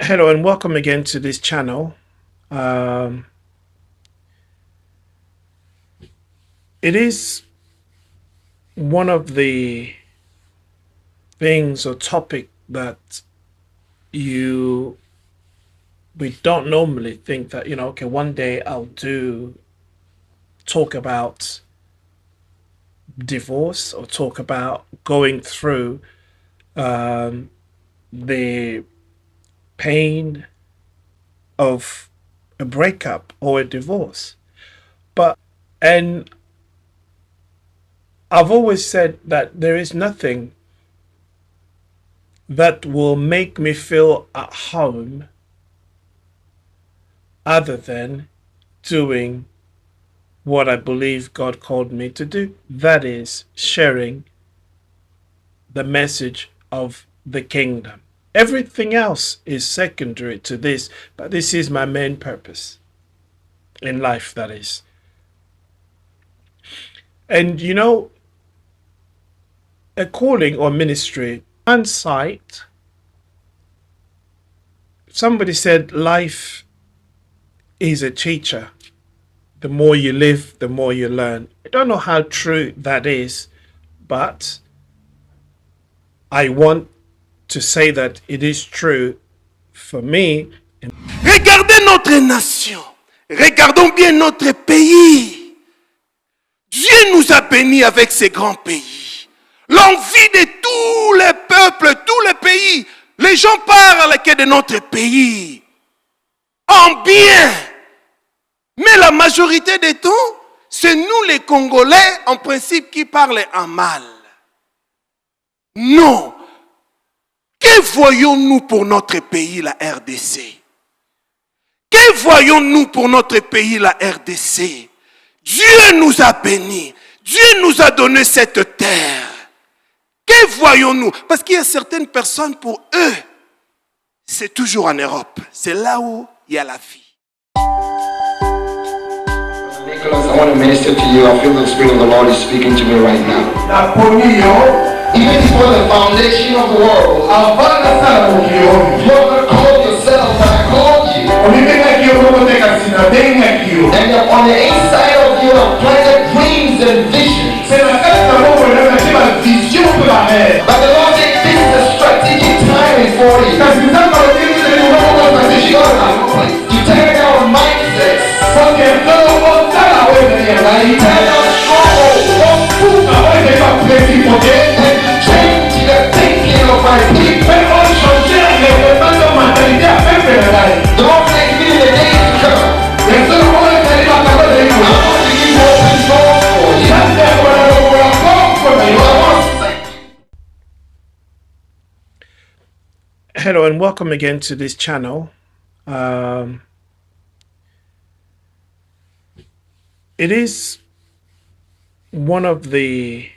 Hello and welcome again to this channel. Um, it is one of the things or topic that you we don't normally think that okay, one day I'll do talk about divorce or talk about going through um, the pain of a breakup or a divorce. And I've always said that there is nothing that will make me feel at home other than doing what I believe God called me to do. That is sharing the message of the kingdom. Everything else is secondary to this, but this is my main purpose in life, that is. And a calling or ministry, on site, somebody said life is a teacher. The more you live, the more you learn. I don't know how true that is, but I want to say that it is true for me. Regardez notre nation. Regardons bien notre pays. Dieu nous a bénis avec ces grands pays. L'envie de tous les peuples, tous les pays. Les gens parlent que de notre pays en bien. Mais la majorité des temps, c'est nous les Congolais, en principe, qui parlent en mal. Non. Que voyons-nous pour notre pays, la RDC? Que voyons-nous pour notre pays, la RDC? Dieu nous a bénis. Dieu nous a donné cette terre. Que voyons-nous? Parce qu'il y a certaines personnes, pour eux, c'est toujours en Europe. C'est là où il y a la vie. Nicholas, I want to minister to you. I feel the Spirit of the Lord is speaking to me right now. Even before the foundation of the world, you're going to call yourself, I called you. And on the inside of you are planted dreams and visions. But the Lord said this is a strategic timing for you. You tear down mindsets. And you tear down strongholds. And you change the thinking of my people. The Lord said give me the days to come. I want to give you open doors for you. I want to say Hello and welcome again to this channel. It is one of the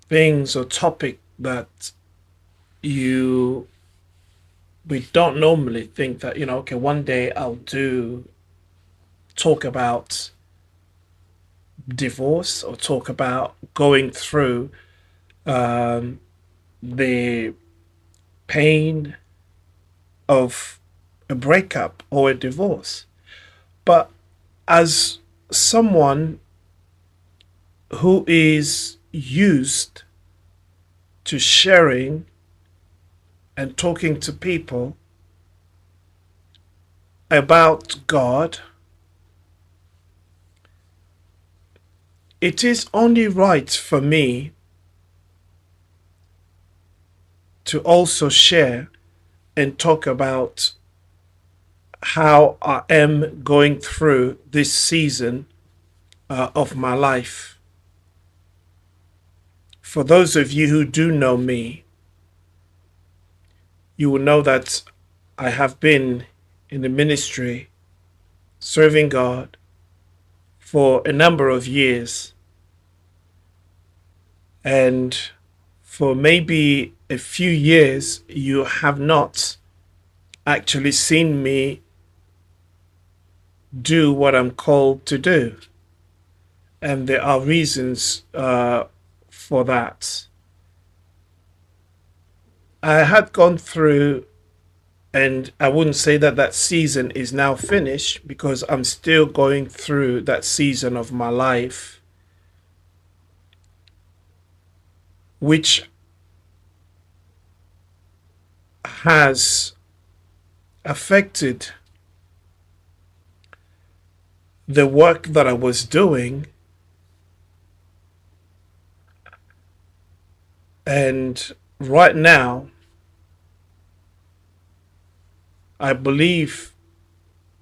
things or topic that we don't normally think that okay, one day I'll do talk about divorce or talk about going through the pain of a breakup or a divorce. But as someone who is used to sharing and talking to people about God, it is only right for me to also share and talk about how I am going through this season of my life. For those of you who do know me, you will know that I have been in the ministry serving God for a number of years. And for maybe a few years, you have not actually seen me do what I'm called to do. And there are reasons for that. I had gone through And I wouldn't say that that season is now finished, because I'm still going through that season of my life, which has affected the work that I was doing. And right now, I believe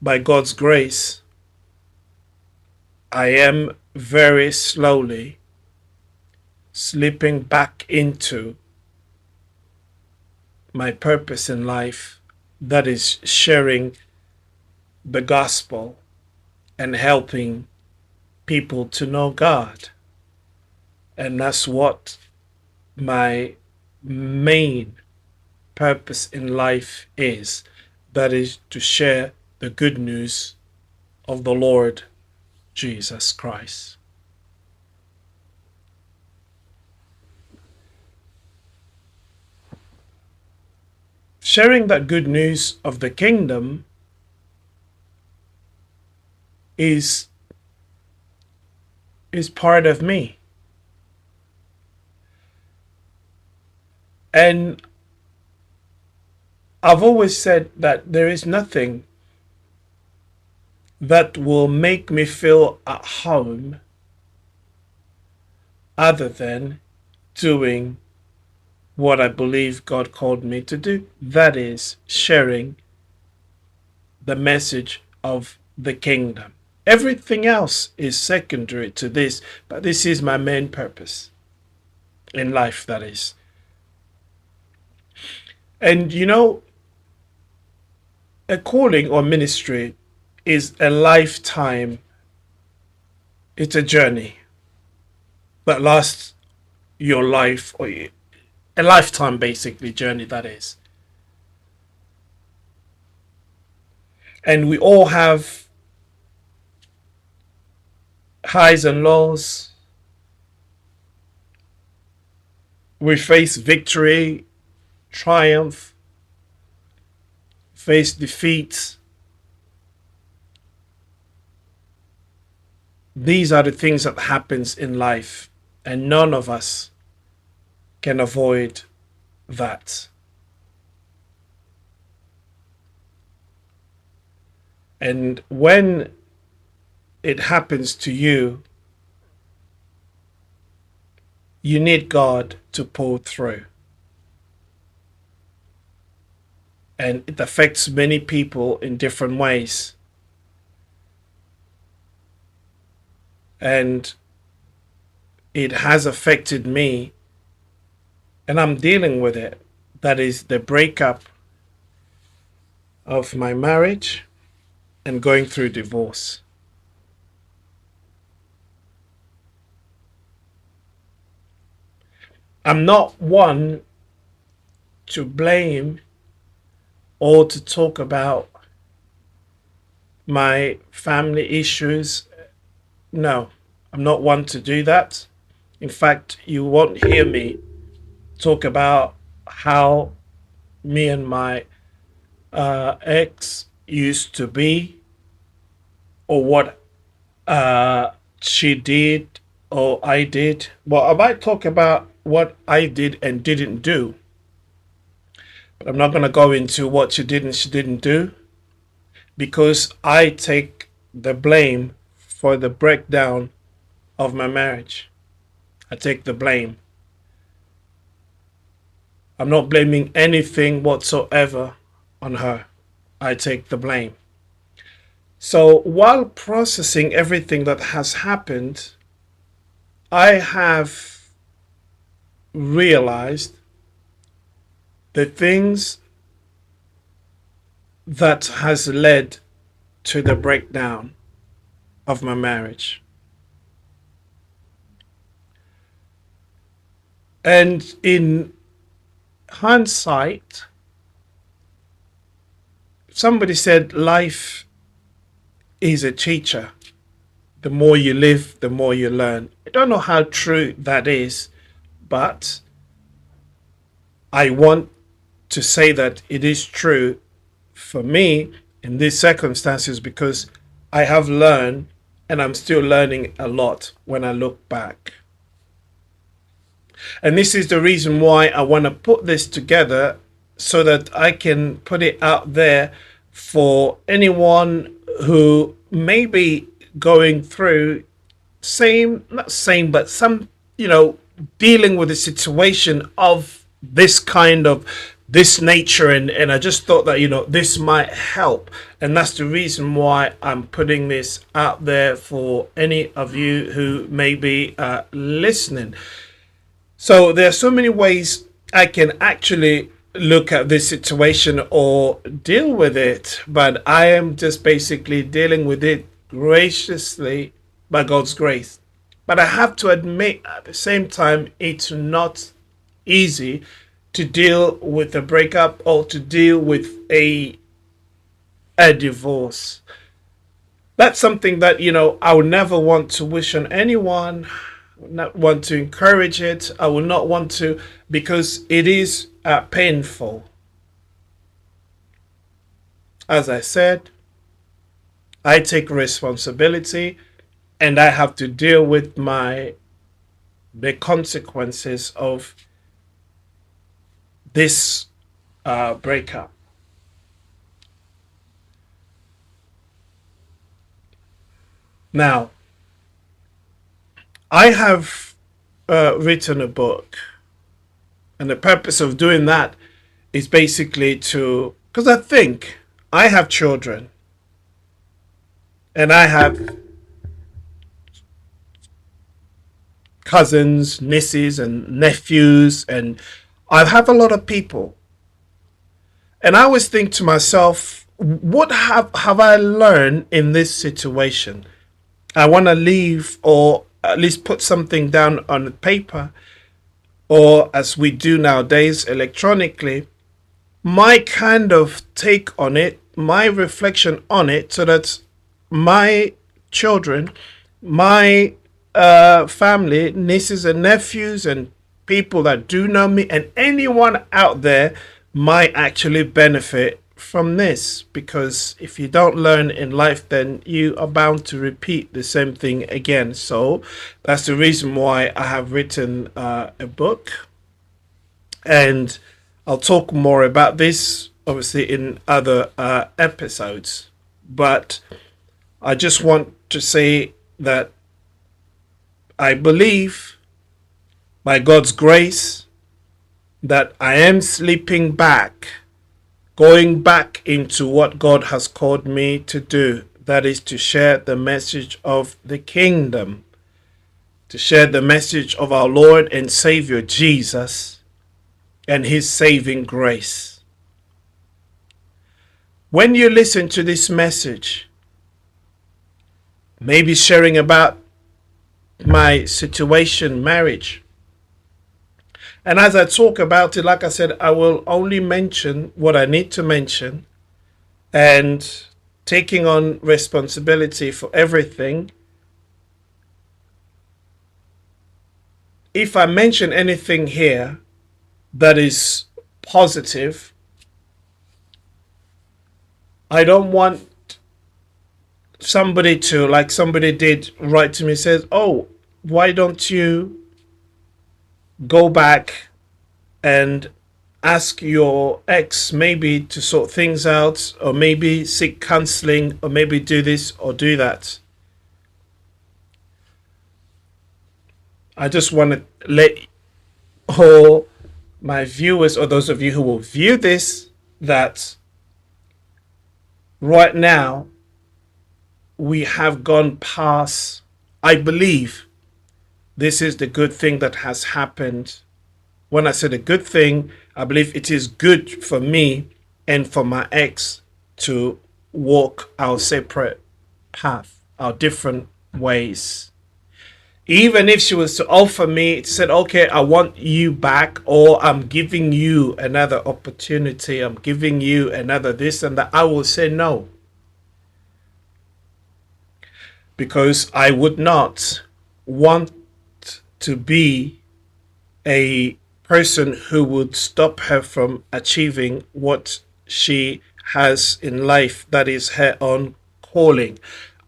by God's grace, I am very slowly slipping back into my purpose in life, that is sharing the gospel and helping people to know God. And that's what my main purpose in life is. That is to share the good news of the Lord Jesus Christ. Sharing that good news of the kingdom is part of me. And I've always said that there is nothing that will make me feel at home other than doing what I believe God called me to do. That is sharing the message of the kingdom. Everything else is secondary to this, but this is my main purpose in life, that is. And you know, a calling or ministry is a lifetime. It's a journey that lasts your life, or a lifetime basically journey, that is. And we all have highs and lows. We face victory, triumph, face defeat. These are the things that happens in life, and none of us can avoid that. And when it happens to you, you need God to pull through. And it affects many people in different ways. And it has affected me, and I'm dealing with it. That is the breakup of my marriage and going through divorce. I'm not one to blame or to talk about my family issues. No, I'm not one to do that. In fact, you won't hear me talk about how me and my ex used to be, or what she did or I did. Well, I might talk about what I did and didn't do, but I'm not going to go into what she did and she didn't do, because I take the blame for the breakdown of my marriage. I take the blame. I'm not blaming anything whatsoever on her. I take the blame. So while processing everything that has happened, I have realized the things that has led to the breakdown of my marriage. And in hindsight, somebody said life is a teacher. The more you live, the more you learn. I don't know how true that is, but I want to say that it is true, for me in these circumstances because I have learned and I'm still learning a lot when I look back. And this is the reason why I want to put this together so that I can put it out there for anyone who may be going through not same, but some, dealing with a situation of this kind of this nature. And I just thought that, this might help. And that's the reason why I'm putting this out there for any of you who may be listening. So there are so many ways I can actually look at this situation or deal with it, but I am just basically dealing with it graciously by God's grace. But I have to admit at the same time, it's not easy to deal with a breakup or to deal with a divorce. That's something that, I would never want to wish on anyone. Not want to encourage it. I will not want to, because it is painful. As I said, I take responsibility and I have to deal with the consequences of this breakup. Now, I have written a book, and the purpose of doing that is basically because I think I have children, and I have cousins, nieces, and nephews, and I have a lot of people. And I always think to myself, what have I learned in this situation? I want to leave, or at least put something down on the paper, or as we do nowadays electronically, my kind of take on it, my reflection on it, so that my children, my family, nieces and nephews, and people that do know me, and anyone out there might actually benefit from this. Because if you don't learn in life, then you are bound to repeat the same thing again. So that's the reason why I have written a book, and I'll talk more about this obviously in other episodes. But I just want to say that I believe by God's grace that I am sleeping back, going back into what God has called me to do. That is to share the message of the kingdom, to share the message of our Lord and Savior Jesus and his saving grace. When you listen to this message, maybe sharing about my situation, marriage, and as I talk about it, like I said, I will only mention what I need to mention, and taking on responsibility for everything. If I mention anything here that is positive, I don't want somebody to, like somebody did write to me, says, oh, why don't you go back and ask your ex maybe to sort things out, or maybe seek counseling, or maybe do this or do that. I just want to let all my viewers, or those of you who will view this, that right now we have gone past, I believe this is the good thing that has happened. When I say the good thing, I believe it is good for me and for my ex to walk our separate path, our different ways. Even if she was to offer me, said, okay, I want you back, or I'm giving you another opportunity, I'm giving you another this and that, I will say no. Because I would not want to be a person who would stop her from achieving what she has in life. That is her own calling.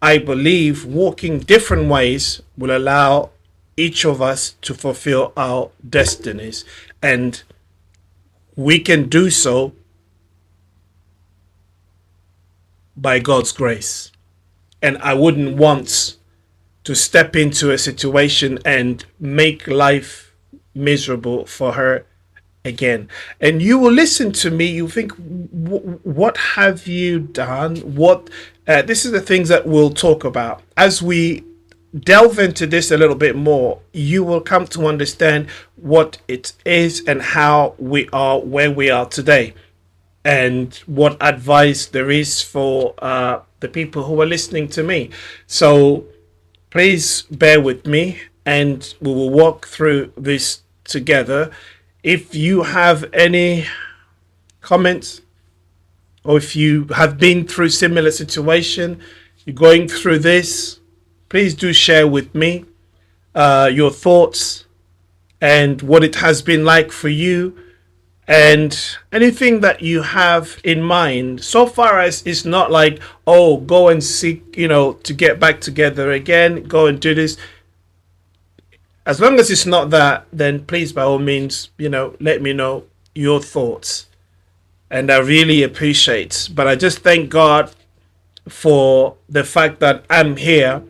I believe walking different ways will allow each of us to fulfill our destinies, and we can do so by God's grace. And I wouldn't want to step into a situation and make life miserable for her again. And you will listen to me, you think, what have you done? What this is the things that we'll talk about as we delve into this a little bit more. You will come to understand what it is and how we are where we are today, and what advice there is for the people who are listening to me. So please bear with me and we will walk through this together. If you have any comments, or if you have been through similar situation, you're going through this, please do share with me your thoughts and what it has been like for you, and anything that you have in mind. So far as it's not like, oh, go and seek, to get back together again, go and do this. As long as it's not that, then please, by all means, let me know your thoughts. And I really appreciate. But I just thank God for the fact that I'm here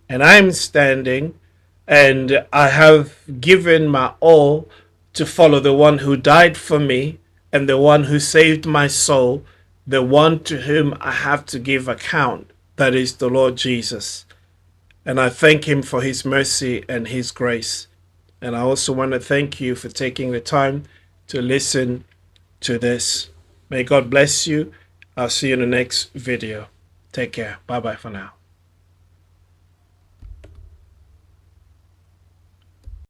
and I'm standing, and I have given my all to follow the one who died for me and the one who saved my soul, the one to whom I have to give account, that is the Lord Jesus. And I thank him for his mercy and his grace. And I also want to thank you for taking the time to listen to this. May God bless you. I'll see you in the next video. Take care. Bye-bye for now.